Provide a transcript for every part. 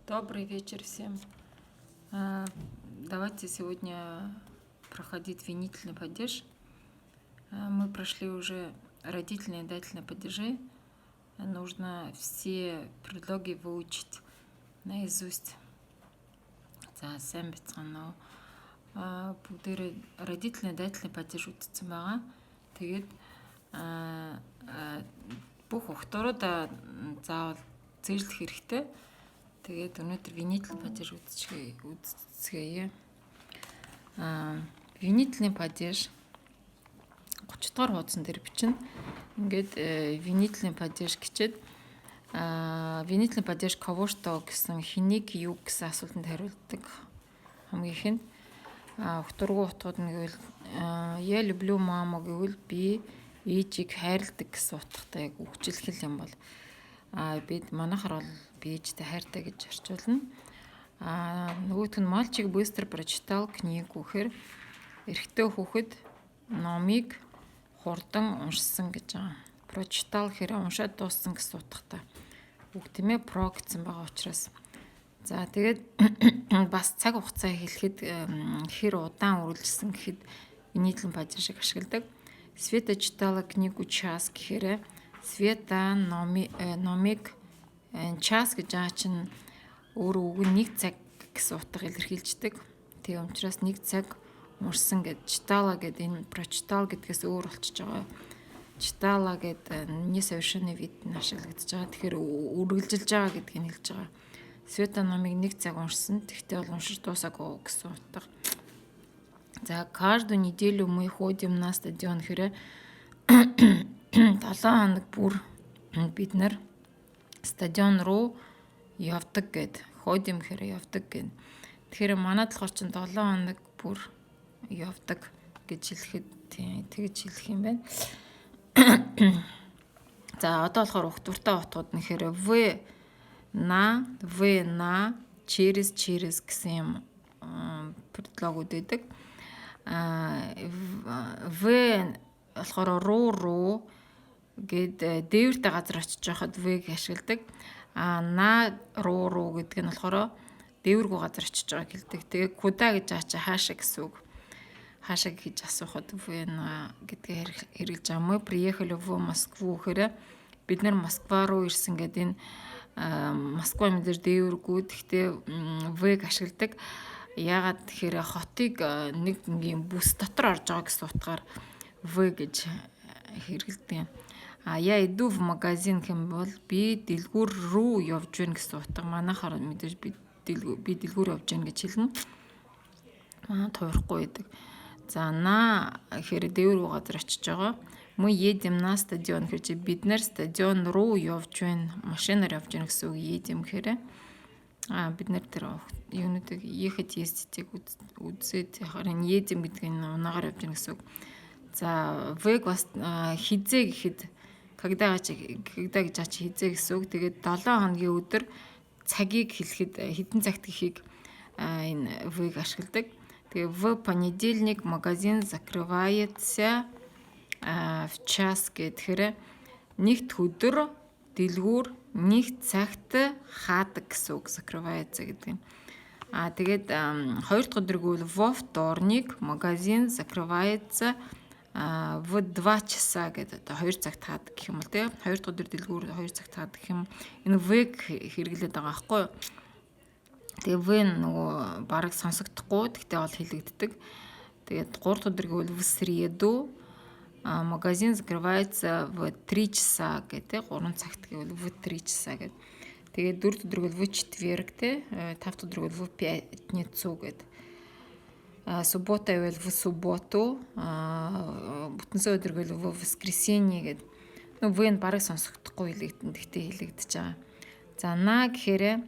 Добрый вечер всем. Давайте сегодня проходить винительный падеж. Мы прошли уже родительные и дательные падежи. Нужно все предлоги выучить наизусть. За сайн бяцгаана уу. Бүгдээрээ родительный и дательный падеж үтсэн байгаа. Тэгээд бүх ухтурууд заавал зэжлэх хэрэгтэй. Тэгээд өнөөдөр винительный падеж үзцгээе. Винительный падеж 30 дугаар хуудсан дээр бичнэ. Ингээд винительный падеж гэчээд винительный падеж ковошто гэсэн хэнийг юу гэсэн асуултанд хариулдаг хамгийн ихэнд ухтургуу утгууд нь гэвэл я люблю маму гэвэл би ээжийг хайрладаг гэсэн утгатай яг үгжилхэл юм бол бид манайхаар бол би ээжтэй хайртай гэж орчуулна. Нөгөөх нь мальчик быстро прочитал книгу гэхээр эрэгтэй хүүхэд номыг хурдан уншсан гэж байгаа. Прочитал гэхээр уншаад дууссан гэсэн утгатай үг тийм ээ, про гэсэн байгаа учраас. За тэгээд бас цаг хугацаа хэлэхэд хэр удаан үргэлжилсэн гэхэд винительный падежийг ашигладаг. Света читала книгу час гэхээр Света номыг час гэж байгаа чинь өөрөө үг нь 1 цаг гэсэн утга илэрхийлждэг. Тийм учраас 1 цаг уншсан гэж читала гэдэг энэ прочитал гэдгээс өөр болчихж байгаа. Читала гэдэг не совершенный вид нь ашиглагдаж байгаа. Тэгэхээр үргэлжилж байгаа гэдгийг нь хэлж байгаа. Света номыг 1 цаг уншсан. Тэгтээ бол уншиж дуусаагүй гэсэн утга. За каждую неделю мы ходим на стадион гэхээр 7 хоног бүр бид нар стадион руу явдаг гэд. Ходим гэхээр явдаг гэд. Тэгэхээр манайд болохоор чинь 7 хоног бүр явдаг гэж хэлэхэд тэгж хэлэх юм байна. За одоо болохоор ухтуртай утгууд нь гэхээр в на через гэсэн юм предлогууд байдаг. В болохоор руу гэд дээвэртэй газар очиж байхад в-г ашигладаг. На руу гэдэг нь болохоор дээвэргүй газар очиж байгааг хэлдэг. Тэгээ куда гэж ачаа хаашаа гэсэн үг. Хаашаа гэж асуухад в на гэдгээ хэрэглэж байгаа. Мы приехали в Москву гэхээр бид нар Москва руу ирсэн гэдэг энэ Москва мэдэр дээвэргүй. Гэхдээ в-г ашигладаг. Яагаад тэгэхээр хотыг нэг ингийн бүс дотор орж байгаа гэсэн утгаар в гэж хэрэглэдэг юм. Я иду в магазин гэм бол би дэлгүүр рүү явж байна гэсэн утга. Манайхаар мэдээж би дэлгүүр явж байна гэж хэлнэ. Туурахгүй байдаг. За на гэхээр дээвэр рүү газар очиж байгаа. Мы едем на стадион гэхээр бид нар стадион руу явж байна. Машинаар явж байна гэсэн үг. Едем гэхээр бид нар тэр юунуудыг ехать ездить үзээд харин едем гэдэг нь унаагаар явж байна гэсэн үг. За в бас хизээ гэхэд когда гэж ачи хизээ гэсэн үг. Тэгээд 7 хоногийн өдөр цагийг хэлэхэд хэдэн цагт гэхийг энэ в-г ашигладаг. Тэгээ в понедельник магазин закрывается в час гэхээр нэгд өдөр дэлгүүр 1 цагт хаадаг гэсэн үг. Закрывается гэдэг юм. Тэгээд 2 дахь өдөр гэвэл во вторник магазин закрывается в 2 часа гэдэг. 2 цагт хаадаг гэх юм бол тийм 2 дахь өдөр дэлгүүр 2 цагт хаадаг гэх юм. Энэ в-г хэрэглээд байгаа байхгүй юу? Тэгээ в нөгөө бараг сонсогдохгүй. Тэгтээ бол хэлэгддэг. Тэгээд 3 дахь өдөр гэвэл в среду магазин закрывается в 3 часа гэдэг. 3 цагт гэвэл в 3 часа гэдэг. Тэгээд 4 дахь өдөр гэвэл в четверг те. 5 дахь өдөр гэвэл в пятницу гэдэг. Суббота гэвэл в субботу. Бүтэнсэ өдөр гэвэл в воскресенье гэдэг. В нь бараг сонсогдохгүй хэлэгдэн. Тэгтээ хэлэгдэж байгаа. За на гэхээр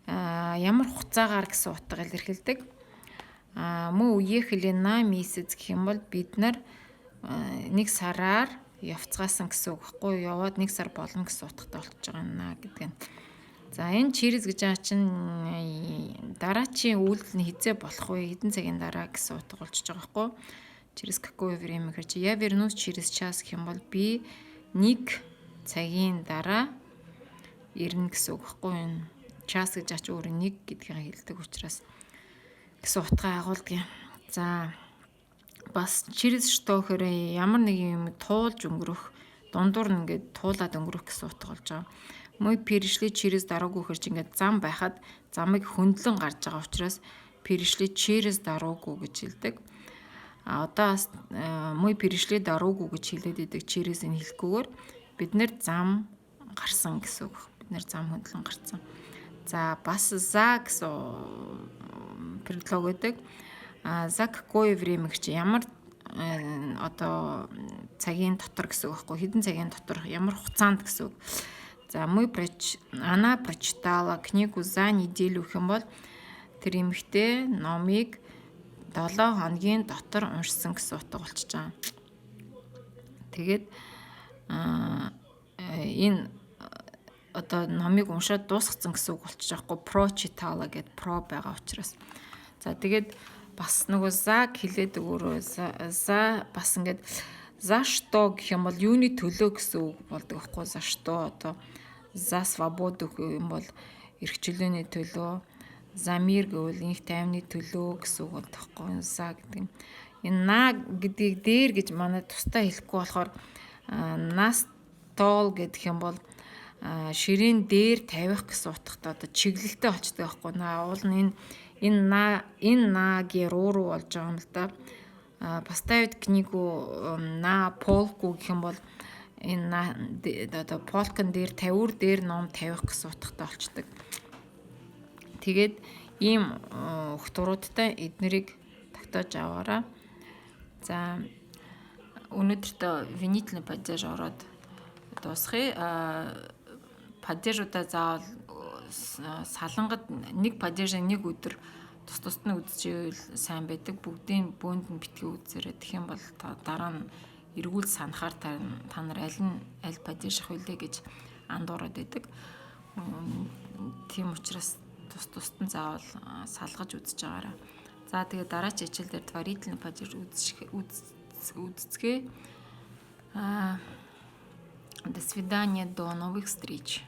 ямар хугацаагаар гэсэн утга илэрхийлдэг. Мы уехали на месяц гэх юм бол бид нар 1 сараар явцгаасан гэсэн үг байхгүй юу? Яваад 1 сар болно гэсэн утгатай болчихж байгаа наа гэдэг нь. За энэ через гэж байгаа чинь дараачийн үйлдэл нь хизээ болох вэ? Хэдэн цагийн дараа гэсэн утга болчихж байгаа байхгүй юу? Через какое время гэхээр я вернусь через час гэх юм бол би 1 цагийн дараа ирнэ гэсэн үг байхгүй юу? час гэж ач өөр нэг гэдгийг хэлдэг учраас гэсэн утгаа агуулдаг юм. За бас через что гэхээр ямар нэг юм туулж өнгөрөх, дундуур нь ингээд туулаад өнгөрөх гэсэн утга болж байгаа. Мы перешли через дорогу гэхээр чи ингээд зам байхад замыг хөндлөн гарч байгаа учраас перешли через дорогу гэж хэлдэг. Одоо бас мы перешли дорогу гэж хэлээд идэг через-ийг хэлэхгүйгээр бид нэр зам гарсан гэсэн үг. Бид нэр зам хөндлөн гарсан. За бас за гэсэн предлог гэдэг. За какое время гэж ямар одоо цагийн дотор гэсэн үг байхгүй, хэдэн цагийн дотор, ямар хугацаанд гэсэн үг. За она прочитала книгу за неделю гэх юм бол тэр эмэгтэй номыг 7 хоногийн дотор уншсан гэсэн утга болчихж байгаа. Тэгээд энэ одоо номыг уншаад дуусгацсан гэсэн үг болчих жоохгүй, прочитала гэд про байгаа учраас. За тэгээд бас нөгөө за хэлээд өөрөө за бас ингээд за что гэх юм бол юуны төлөө гэсэн үг болдог байхгүй. За что одоо за свободу гэх юм бол эрх чөлөөний төлөө, за мир гэвэл инх тайвны төлөө гэсэн үг болдог байхгүй. За гэдэг юм. Энэ на гэдгийг дээр гэж манай тусдаа хэлэхгүй болохоор нас тол гэдэг юм бол ширээн дээр тавих гэсэн утгатай одоо чиглэлтэй болчтой байхгүй. Уул нь энэ нагийн руу болж байгаа юм л да. Поставить книгу на полку гэх юм бол энэ одоо полкан дээр тавиур дээр ном тавих гэсэн утгатай болчдөг. Тэгээд ийм өгтуруудтай эднэрийг тогтоож аваараа. За өнөөдөртөө винительный падеж ороод дуусгая. Падежуудаа заавал салангад нэг падежийг нэг өдөр тус нь үзчихвэл сайн байдаг. Бүгдийн бөөнд нь битгий үзээрэй. Тэгэх юм бол дараа нь эргүүл санахаар та нар аль падеж авах вүлээ гэж андуураад байдаг. Тийм учраас тус нь заавал салгаж үзэж байгаарай. За тэгээ дараач хичээл дээр творительный падеж үзцгээе. До свидания, до новых встреч.